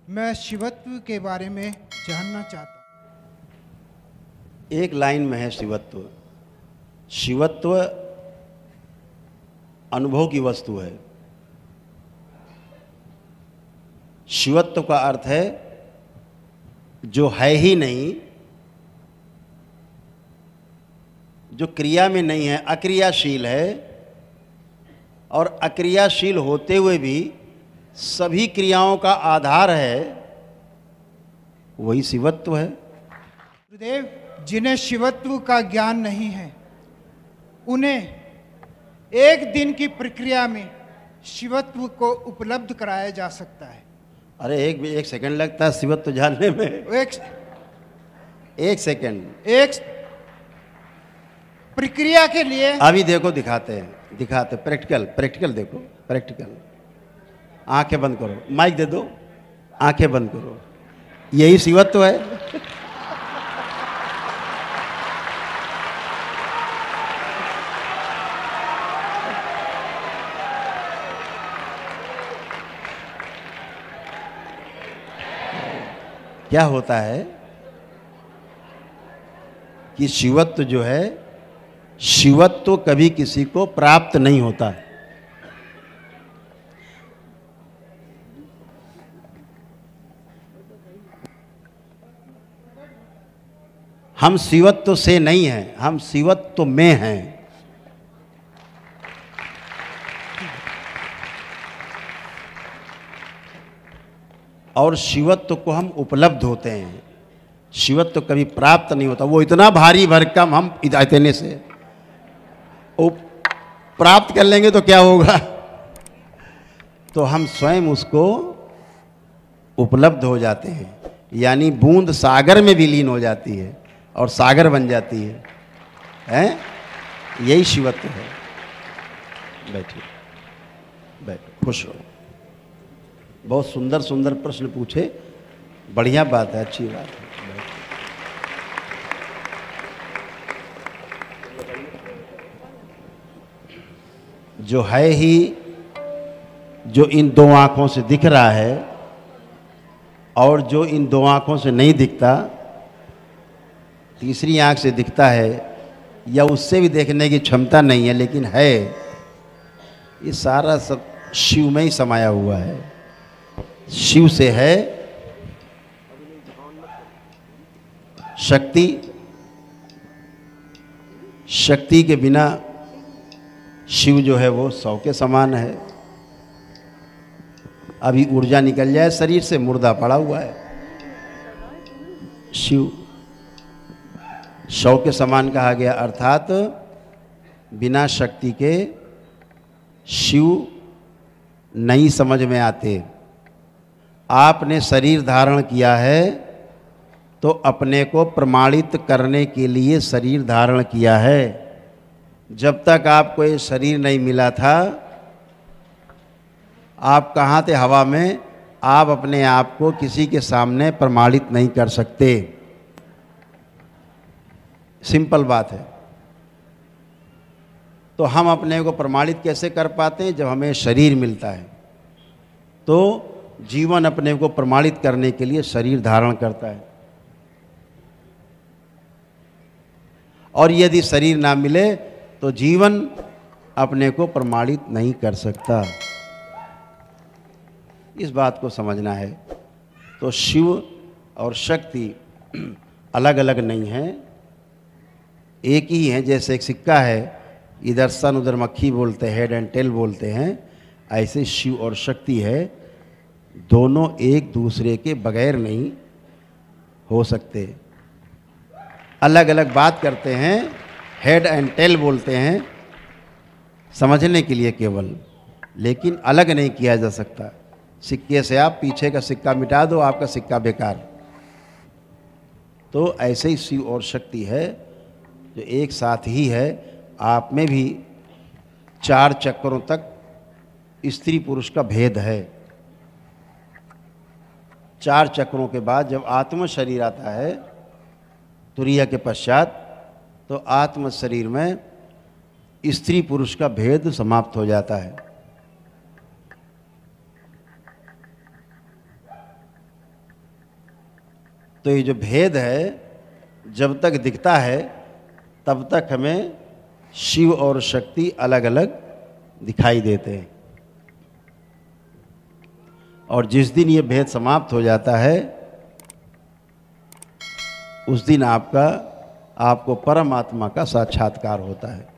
मैं शिवत्व के बारे में जानना चाहता हूँ। एक लाइन में है शिवत्व। शिवत्व अनुभव की वस्तु है। शिवत्व का अर्थ है जो है ही नहीं, जो क्रिया में नहीं है, अक्रियाशील है, और अक्रियाशील होते हुए भी सभी क्रियाओं का आधार है, वही शिवत्व है। गुरुदेव, जिन्हें शिवत्व का ज्ञान नहीं है उन्हें एक दिन की प्रक्रिया में शिवत्व को उपलब्ध कराया जा सकता है। अरे एक सेकंड लगता है शिवत्व जानने में। एक सेकंड। एक प्रक्रिया के लिए अभी देखो, दिखाते प्रैक्टिकल देखो, प्रैक्टिकल। आंखें बंद करो, माइक दे दो, आंखें बंद करो। यही शिवत्व है। क्या होता है कि शिवत्व जो है, शिवत्व कभी किसी को प्राप्त नहीं होता। हम शिवत्व से नहीं हैं, हम शिवत्व में हैं। और शिवत्व को हम उपलब्ध होते हैं। शिवत्व कभी प्राप्त नहीं होता। वो इतना भारी भरकम हम इतने से प्राप्त कर लेंगे तो क्या होगा? तो हम स्वयं उसको उपलब्ध हो जाते हैं। यानी बूंद सागर में विलीन हो जाती है और सागर बन जाती है, हैं? यही शिवत्व है। बैठिए, बैठो, खुश रहो। बहुत सुंदर सुंदर प्रश्न पूछे, बढ़िया बात है, अच्छी बात है। जो है ही, जो इन दो आँखों से दिख रहा है और जो इन दो आँखों से नहीं दिखता, तीसरी आँख से दिखता है या उससे भी देखने की क्षमता नहीं है लेकिन है, ये सारा सब शिव में ही समाया हुआ है। शिव से है शक्ति, शक्ति के बिना शिव जो है वो 100 के समान है। अभी ऊर्जा निकल जाए शरीर से, मुर्दा पड़ा हुआ है। शिव 100 के समान कहा गया, अर्थात बिना शक्ति के शिव नहीं समझ में आते। आपने शरीर धारण किया है तो अपने को प्रमाणित करने के लिए शरीर धारण किया है। जब तक आपको ये शरीर नहीं मिला था, आप कहाँ थे? हवा में। आप अपने आप को किसी के सामने प्रमाणित नहीं कर सकते। सिंपल बात है। तो हम अपने को प्रमाणित कैसे कर पाते हैं? जब हमें शरीर मिलता है। तो जीवन अपने को प्रमाणित करने के लिए शरीर धारण करता है। और यदि शरीर ना मिले तो जीवन अपने को प्रमाणित नहीं कर सकता। इस बात को समझना है। तो शिव और शक्ति अलग अलग नहीं है, एक ही है। जैसे एक सिक्का है, इधर सन उधर मक्खी बोलते हैं, हेड एंड टेल बोलते हैं, ऐसे शिव और शक्ति है। दोनों एक दूसरे के बगैर नहीं हो सकते। अलग अलग बात करते हैं, हेड एंड टेल बोलते हैं समझने के लिए केवल, लेकिन अलग नहीं किया जा सकता। सिक्के से आप पीछे का सिक्का मिटा दो, आपका सिक्का बेकार। तो ऐसे ही शिव और शक्ति है जो एक साथ ही है। आप में भी 4 चक्रों तक स्त्री पुरुष का भेद है। 4 चक्रों के बाद जब आत्म शरीर आता है तुरीय के पश्चात, तो आत्म शरीर में स्त्री पुरुष का भेद समाप्त हो जाता है। तो ये जो भेद है जब तक दिखता है तब तक हमें शिव और शक्ति अलग अलग दिखाई देते हैं, और जिस दिन ये भेद समाप्त हो जाता है उस दिन आपको परमात्मा का साक्षात्कार होता है।